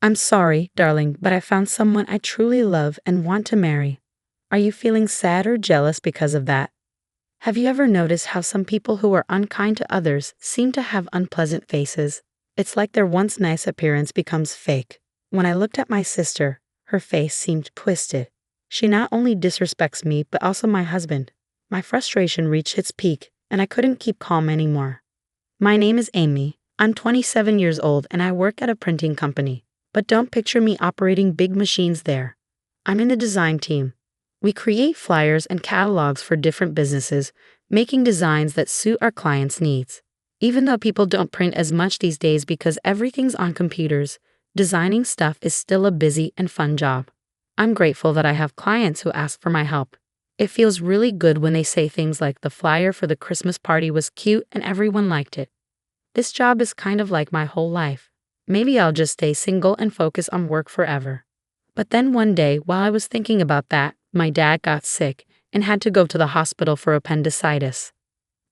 I'm sorry, darling, but I found someone I truly love and want to marry. Are you feeling sad or jealous because of that? Have you ever noticed how some people who are unkind to others seem to have unpleasant faces? It's like their once nice appearance becomes fake. When I looked at my sister, her face seemed twisted. She not only disrespects me, but also my husband. My frustration reached its peak, and I couldn't keep calm anymore. My name is Amy. I'm 27 years old and I work at a printing company. But don't picture me operating big machines there. I'm in the design team. We create flyers and catalogs for different businesses, making designs that suit our clients' needs. Even though people don't print as much these days because everything's on computers, designing stuff is still a busy and fun job. I'm grateful that I have clients who ask for my help. It feels really good when they say things like the flyer for the Christmas party was cute and everyone liked it. This job is kind of like my whole life. Maybe I'll just stay single and focus on work forever. But then one day, while I was thinking about that, my dad got sick and had to go to the hospital for appendicitis.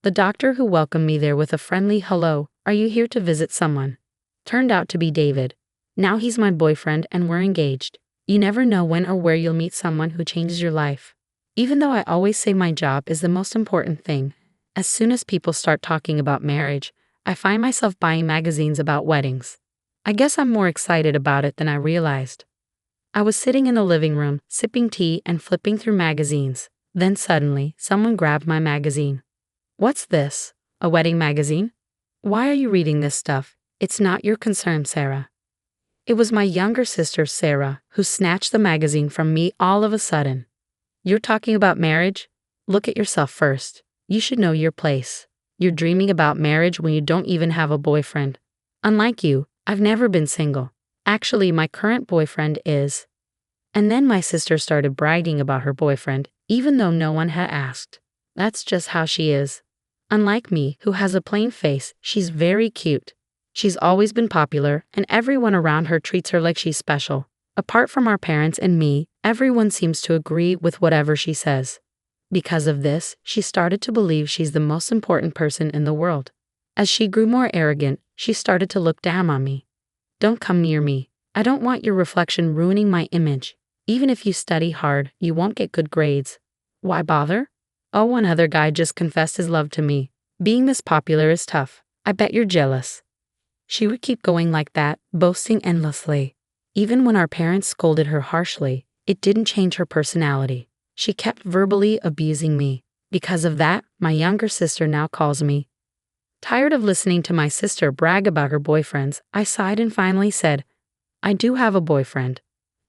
The doctor who welcomed me there with a friendly "Hello, are you here to visit someone?" turned out to be David. Now he's my boyfriend and we're engaged. You never know when or where you'll meet someone who changes your life. Even though I always say my job is the most important thing, as soon as people start talking about marriage, I find myself buying magazines about weddings. I guess I'm more excited about it than I realized. I was sitting in the living room, sipping tea and flipping through magazines. Then suddenly, someone grabbed my magazine. "What's this? A wedding magazine? Why are you reading this stuff? It's not your concern, Sarah." It was my younger sister, Sarah, who snatched the magazine from me all of a sudden. "You're talking about marriage? Look at yourself first. You should know your place. You're dreaming about marriage when you don't even have a boyfriend. Unlike you, I've never been single. Actually, my current boyfriend is." And then my sister started bragging about her boyfriend, even though no one had asked. That's just how she is. Unlike me, who has a plain face, she's very cute. She's always been popular, and everyone around her treats her like she's special. Apart from our parents and me, everyone seems to agree with whatever she says. Because of this, she started to believe she's the most important person in the world. As she grew more arrogant, she started to look down on me. "Don't come near me. I don't want your reflection ruining my image. Even if you study hard, you won't get good grades. Why bother? Oh, one other guy just confessed his love to me. Being this popular is tough. I bet you're jealous." She would keep going like that, boasting endlessly. Even when our parents scolded her harshly, it didn't change her personality. She kept verbally abusing me. Because of that, my younger sister now calls me. Tired of listening to my sister brag about her boyfriends, I sighed and finally said, "I do have a boyfriend.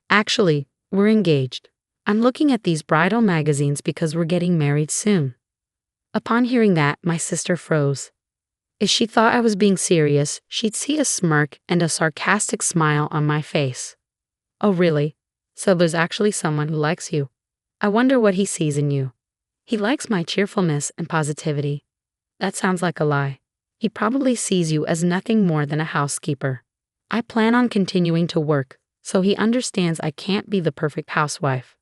Actually, we're engaged. I'm looking at these bridal magazines because we're getting married soon." Upon hearing that, my sister froze. If she thought I was being serious, she'd see a smirk and a sarcastic smile on my face. "Oh really? So there's actually someone who likes you. I wonder what he sees in you." "He likes my cheerfulness and positivity." "That sounds like a lie. He probably sees you as nothing more than a housekeeper. I plan on continuing to work, so he understands I can't be the perfect housewife."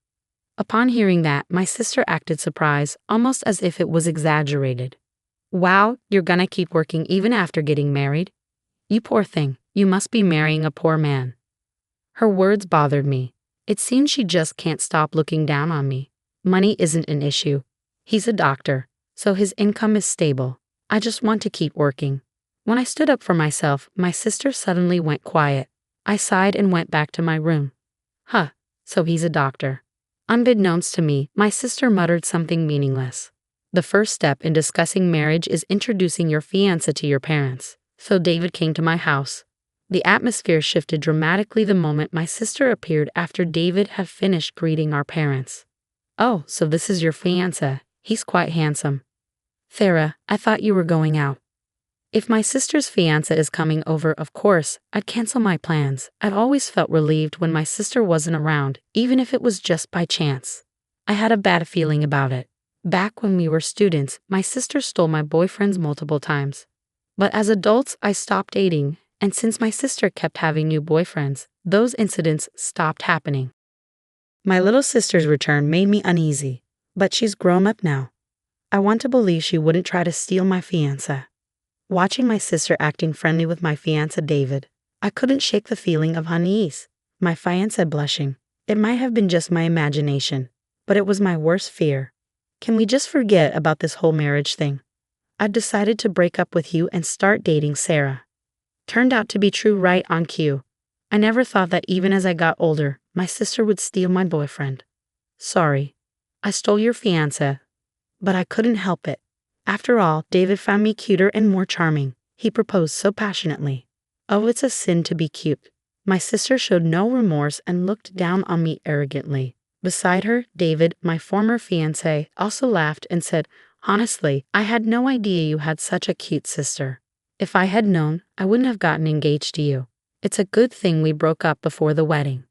Upon hearing that, my sister acted surprised, almost as if it was exaggerated. "Wow, you're gonna keep working even after getting married? You poor thing, you must be marrying a poor man." Her words bothered me. It seems she just can't stop looking down on me. Money isn't an issue. He's a doctor, so his income is stable. I just want to keep working. When I stood up for myself, my sister suddenly went quiet. I sighed and went back to my room. "Huh, so he's a doctor." Unbeknownst to me, my sister muttered something meaningless. The first step in discussing marriage is introducing your fiancé to your parents. So David came to my house. The atmosphere shifted dramatically the moment my sister appeared after David had finished greeting our parents. "Oh, so this is your fiancé. He's quite handsome." "Sarah, I thought you were going out." If my sister's fiancé is coming over, of course, I'd cancel my plans. I'd always felt relieved when my sister wasn't around, even if it was just by chance. I had a bad feeling about it. Back when we were students, my sister stole my boyfriends multiple times. But as adults, I stopped dating, and since my sister kept having new boyfriends, those incidents stopped happening. My little sister's return made me uneasy, but she's grown up now. I want to believe she wouldn't try to steal my fiancé. Watching my sister acting friendly with my fiancé David, I couldn't shake the feeling of unease. My fiancé blushing. It might have been just my imagination, but it was my worst fear. Can we just forget about this whole marriage thing? I've decided to break up with you and start dating Sarah. Turned out to be true right on cue. I never thought that even as I got older, my sister would steal my boyfriend. Sorry. I stole your fiancé, but I couldn't help it. After all, David found me cuter and more charming. He proposed so passionately. Oh, it's a sin to be cute. My sister showed no remorse and looked down on me arrogantly. Beside her, David, my former fiancé, also laughed and said, "Honestly, I had no idea you had such a cute sister. If I had known, I wouldn't have gotten engaged to you. It's a good thing we broke up before the wedding."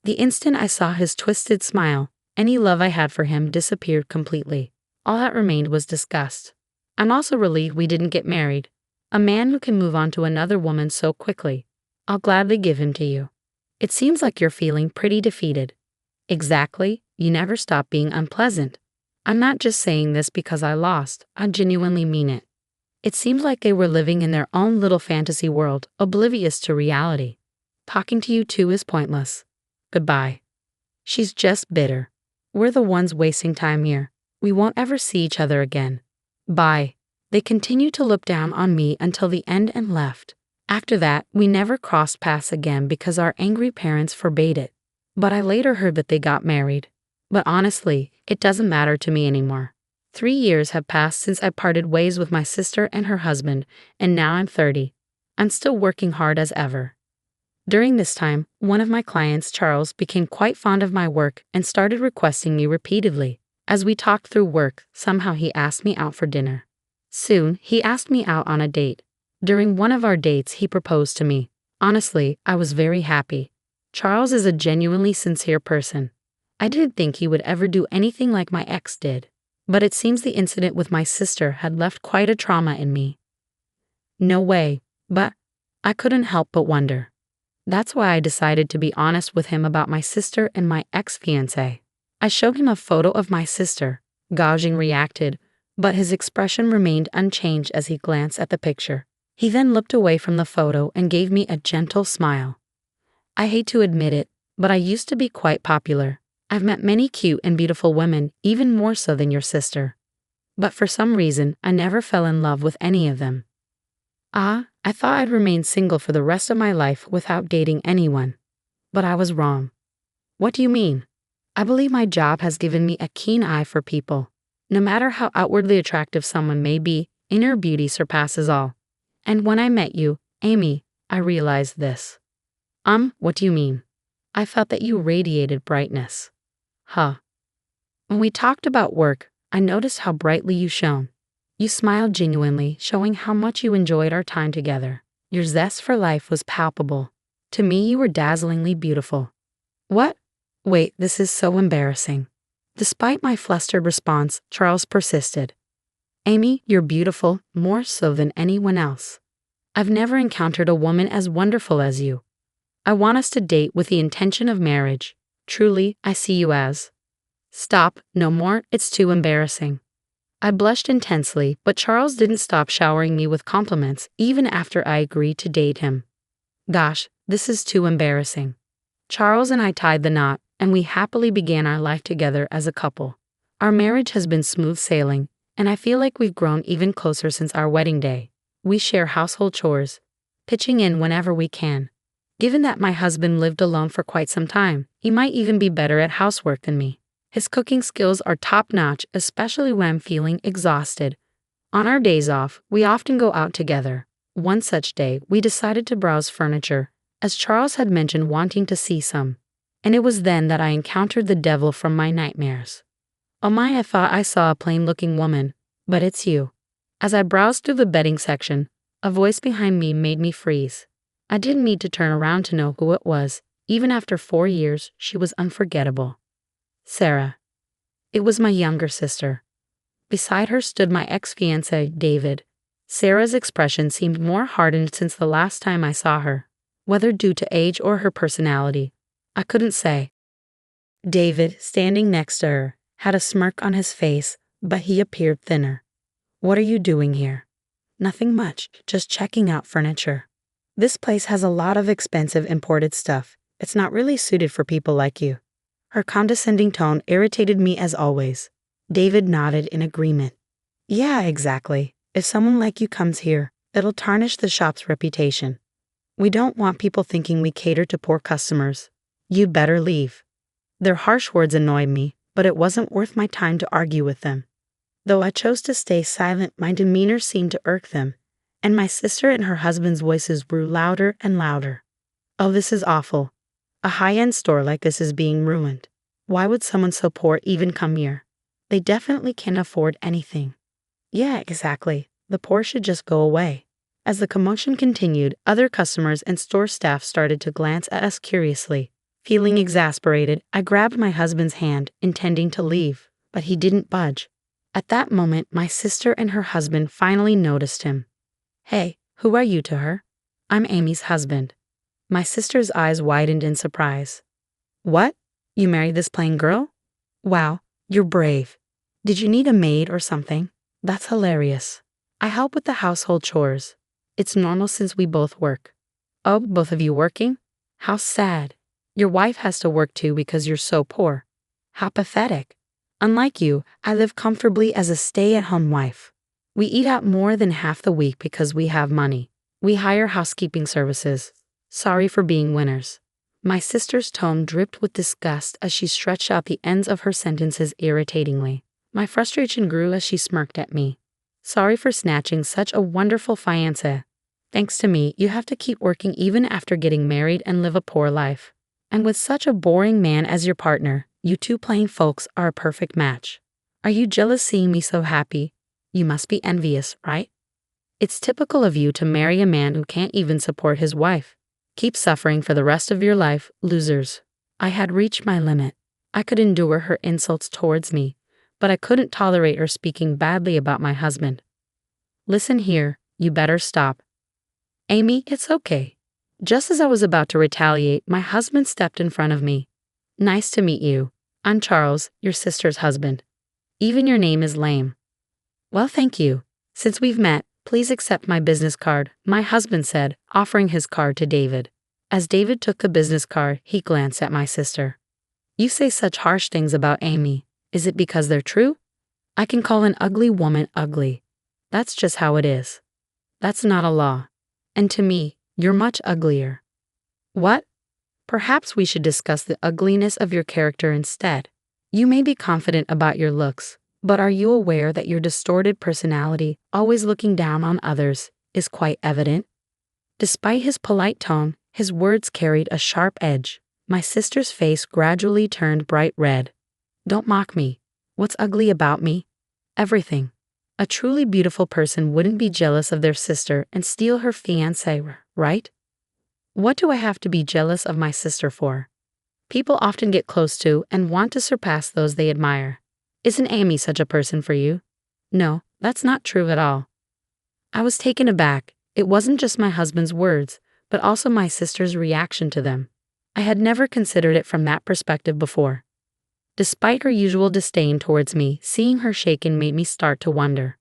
The instant I saw his twisted smile, any love I had for him disappeared completely. All that remained was disgust. I'm also relieved we didn't get married. A man who can move on to another woman so quickly. I'll gladly give him to you. It seems like you're feeling pretty defeated. Exactly, you never stop being unpleasant. I'm not just saying this because I lost, I genuinely mean it. It seems like they were living in their own little fantasy world, oblivious to reality. Talking to you too is pointless. Goodbye. She's just bitter. We're the ones wasting time here. We won't ever see each other again. Bye. They continued to look down on me until the end and left. After that, we never crossed paths again because our angry parents forbade it. But I later heard that they got married. But honestly, it doesn't matter to me anymore. 3 years have passed since I parted ways with my sister and her husband, and now I'm 30. I'm still working hard as ever. During this time, one of my clients, Charles, became quite fond of my work and started requesting me repeatedly. As we talked through work, somehow he asked me out for dinner. Soon, he asked me out on a date. During one of our dates, he proposed to me. Honestly, I was very happy. Charles is a genuinely sincere person. I didn't think he would ever do anything like my ex did. But it seems the incident with my sister had left quite a trauma in me. No way, but I couldn't help but wonder. That's why I decided to be honest with him about my sister and my ex-fiancé. I showed him a photo of my sister. Gauging reacted, but his expression remained unchanged as he glanced at the picture. He then looked away from the photo and gave me a gentle smile. I hate to admit it, but I used to be quite popular. I've met many cute and beautiful women, even more so than your sister. But for some reason, I never fell in love with any of them. I thought I'd remain single for the rest of my life without dating anyone. But I was wrong. What do you mean? I believe my job has given me a keen eye for people. No matter how outwardly attractive someone may be, inner beauty surpasses all. And when I met you, Amy, I realized this. What do you mean? I felt that you radiated brightness. When we talked about work, I noticed how brightly you shone. You smiled genuinely, showing how much you enjoyed our time together. Your zest for life was palpable. To me, you were dazzlingly beautiful. What? Wait, this is so embarrassing. Despite my flustered response, Charles persisted. Amy, you're beautiful, more so than anyone else. I've never encountered a woman as wonderful as you. I want us to date with the intention of marriage. Truly, I see you as. Stop, no more, it's too embarrassing. I blushed intensely, but Charles didn't stop showering me with compliments even after I agreed to date him. Gosh, this is too embarrassing. Charles and I tied the knot, and we happily began our life together as a couple. Our marriage has been smooth sailing, and I feel like we've grown even closer since our wedding day. We share household chores, pitching in whenever we can. Given that my husband lived alone for quite some time, he might even be better at housework than me. His cooking skills are top-notch, especially when I'm feeling exhausted. On our days off, we often go out together. One such day, we decided to browse furniture, as Charles had mentioned wanting to see some. And it was then that I encountered the devil from my nightmares. Oh my, I thought I saw a plain-looking woman, but it's you. As I browsed through the bedding section, a voice behind me made me freeze. I didn't need to turn around to know who it was. Even after 4 years, she was unforgettable. Sarah. It was my younger sister. Beside her stood my ex-fiancé, David. Sarah's expression seemed more hardened since the last time I saw her. Whether due to age or her personality, I couldn't say. David, standing next to her, had a smirk on his face, but he appeared thinner. What are you doing here? Nothing much, just checking out furniture. This place has a lot of expensive imported stuff. It's not really suited for people like you. Her condescending tone irritated me as always. David nodded in agreement. Yeah, exactly. If someone like you comes here, it'll tarnish the shop's reputation. We don't want people thinking we cater to poor customers. You'd better leave. Their harsh words annoyed me, but it wasn't worth my time to argue with them. Though I chose to stay silent, my demeanor seemed to irk them, and my sister and her husband's voices grew louder and louder. Oh, this is awful. A high-end store like this is being ruined. Why would someone so poor even come here? They definitely can't afford anything. Yeah, exactly. The poor should just go away. As the commotion continued, other customers and store staff started to glance at us curiously. Feeling exasperated, I grabbed my husband's hand, intending to leave, but he didn't budge. At that moment, my sister and her husband finally noticed him. Hey, who are you to her? I'm Amy's husband. My sister's eyes widened in surprise. What? You married this plain girl? Wow, you're brave. Did you need a maid or something? That's hilarious. I help with the household chores. It's normal since we both work. Oh, both of you working? How sad. Your wife has to work too because you're so poor. How pathetic. Unlike you, I live comfortably as a stay-at-home wife. We eat out more than half the week because we have money. We hire housekeeping services. Sorry for being winners. My sister's tone dripped with disgust as she stretched out the ends of her sentences irritatingly. My frustration grew as she smirked at me. Sorry for snatching such a wonderful fiancé. Thanks to me, you have to keep working even after getting married and live a poor life. And with such a boring man as your partner, you two plain folks are a perfect match. Are you jealous seeing me so happy? You must be envious, right? It's typical of you to marry a man who can't even support his wife. Keep suffering for the rest of your life, losers. I had reached my limit. I could endure her insults towards me, but I couldn't tolerate her speaking badly about my husband. Listen here, you better stop. Amy, it's okay. Just as I was about to retaliate, my husband stepped in front of me. Nice to meet you. I'm Charles, your sister's husband. Even your name is lame. Well, thank you. Since we've met, please accept my business card, my husband said, offering his card to David. As David took the business card, he glanced at my sister. You say such harsh things about Amy. Is it because they're true? I can call an ugly woman ugly. That's just how it is. That's not a law. And to me, you're much uglier. What? Perhaps we should discuss the ugliness of your character instead. You may be confident about your looks, but are you aware that your distorted personality, always looking down on others, is quite evident? Despite his polite tone, his words carried a sharp edge. My sister's face gradually turned bright red. Don't mock me. What's ugly about me? Everything. A truly beautiful person wouldn't be jealous of their sister and steal her fiancé, right? What do I have to be jealous of my sister for? People often get close to and want to surpass those they admire. Isn't Amy such a person for you? No, that's not true at all. I was taken aback. It wasn't just my husband's words, but also my sister's reaction to them. I had never considered it from that perspective before. Despite her usual disdain towards me, seeing her shaken made me start to wonder.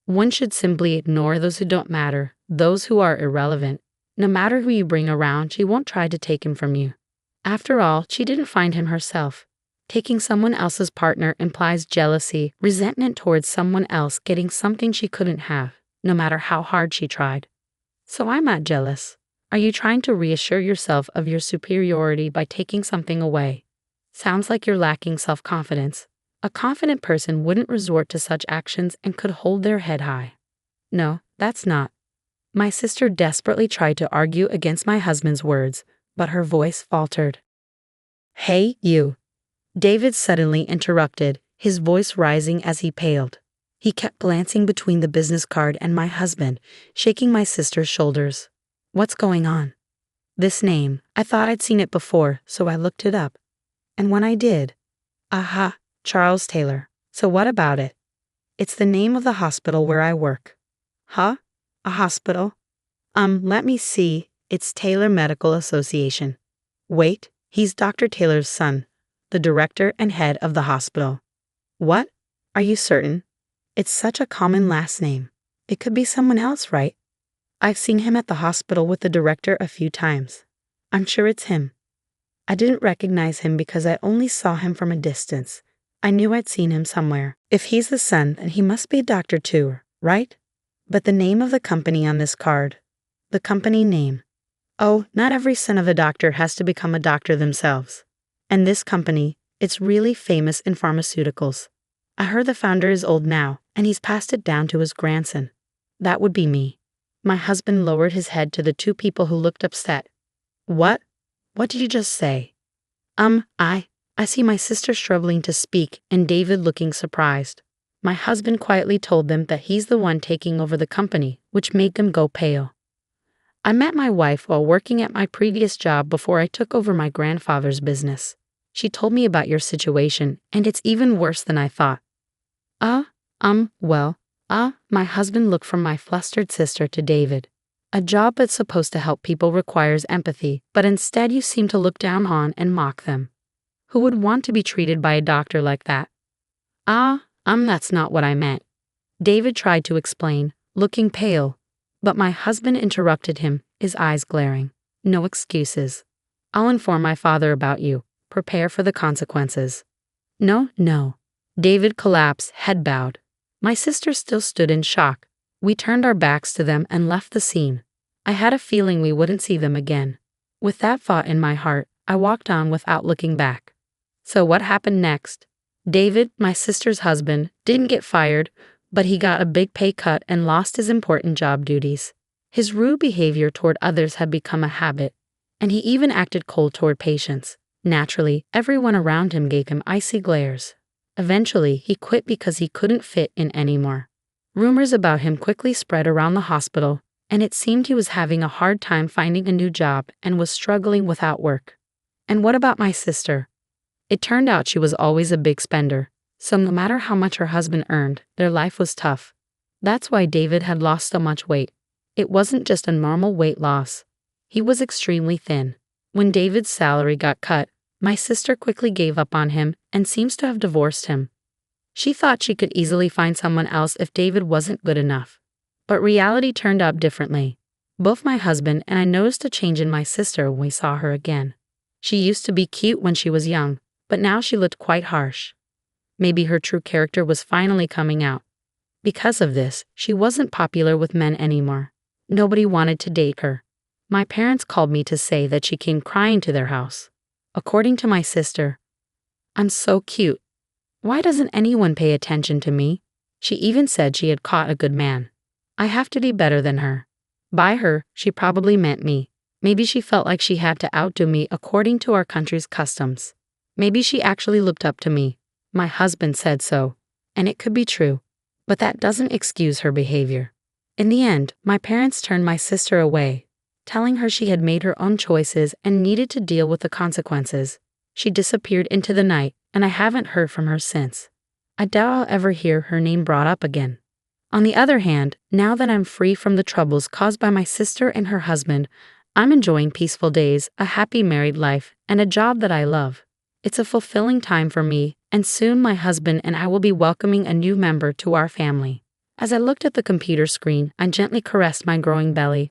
One should simply ignore those who don't matter, those who are irrelevant. No matter who you bring around, she won't try to take him from you. After all, she didn't find him herself. Taking someone else's partner implies jealousy, resentment towards someone else getting something she couldn't have, no matter how hard she tried. So I'm not jealous. Are you trying to reassure yourself of your superiority by taking something away? Sounds like you're lacking self-confidence. A confident person wouldn't resort to such actions and could hold their head high. No, that's not. My sister desperately tried to argue against my husband's words, but her voice faltered. Hey, you. David suddenly interrupted, his voice rising as he paled. He kept glancing between the business card and my husband, shaking my sister's shoulders. What's going on? This name, I thought I'd seen it before, so I looked it up. And when I did, aha, Charles Taylor. So what about it? It's the name of the hospital where I work. Huh? A hospital? Let me see. It's Taylor Medical Association. Wait, he's Dr. Taylor's son, the director and head of the hospital. What? Are you certain? It's such a common last name. It could be someone else, right? I've seen him at the hospital with the director a few times. I'm sure it's him. I didn't recognize him because I only saw him from a distance. I knew I'd seen him somewhere. If he's the son, then he must be a doctor too, right? But the name of the company on this card. The company name. Oh, not every son of a doctor has to become a doctor themselves. And this company, it's really famous in pharmaceuticals. I heard the founder is old now, and he's passed it down to his grandson. That would be me. My husband lowered his head to the two people who looked upset. What? What did you just say? I see my sister struggling to speak and David looking surprised. My husband quietly told them that he's the one taking over the company, which made them go pale. I met my wife while working at my previous job before I took over my grandfather's business. She told me about your situation, and it's even worse than I thought. My husband looked from my flustered sister to David. A job that's supposed to help people requires empathy, but instead you seem to look down on and mock them. Who would want to be treated by a doctor like that? That's not what I meant. David tried to explain, looking pale, but my husband interrupted him, his eyes glaring. No excuses. I'll inform my father about you. Prepare for the consequences. No. David collapsed, head bowed. My sister still stood in shock. We turned our backs to them and left the scene. I had a feeling we wouldn't see them again. With that thought in my heart, I walked on without looking back. So what happened next? David, my sister's husband, didn't get fired, but he got a big pay cut and lost his important job duties. His rude behavior toward others had become a habit, and he even acted cold toward patients. Naturally, everyone around him gave him icy glares. Eventually, he quit because he couldn't fit in anymore. Rumors about him quickly spread around the hospital, and it seemed he was having a hard time finding a new job and was struggling without work. And what about my sister? It turned out she was always a big spender, so no matter how much her husband earned, their life was tough. That's why David had lost so much weight. It wasn't just a normal weight loss. He was extremely thin. When David's salary got cut, my sister quickly gave up on him and seems to have divorced him. She thought she could easily find someone else if David wasn't good enough. But reality turned out differently. Both my husband and I noticed a change in my sister when we saw her again. She used to be cute when she was young, but now she looked quite harsh. Maybe her true character was finally coming out. Because of this, she wasn't popular with men anymore. Nobody wanted to date her. My parents called me to say that she came crying to their house. According to my sister, I'm so cute. Why doesn't anyone pay attention to me? She even said she had caught a good man. I have to be better than her. By her, she probably meant me. Maybe she felt like she had to outdo me according to our country's customs. Maybe she actually looked up to me. My husband said so, and it could be true, but that doesn't excuse her behavior. In the end, my parents turned my sister away, telling her she had made her own choices and needed to deal with the consequences. She disappeared into the night, and I haven't heard from her since. I doubt I'll ever hear her name brought up again. On the other hand, now that I'm free from the troubles caused by my sister and her husband, I'm enjoying peaceful days, a happy married life, and a job that I love. It's a fulfilling time for me, and soon my husband and I will be welcoming a new member to our family. As I looked at the computer screen, I gently caressed my growing belly,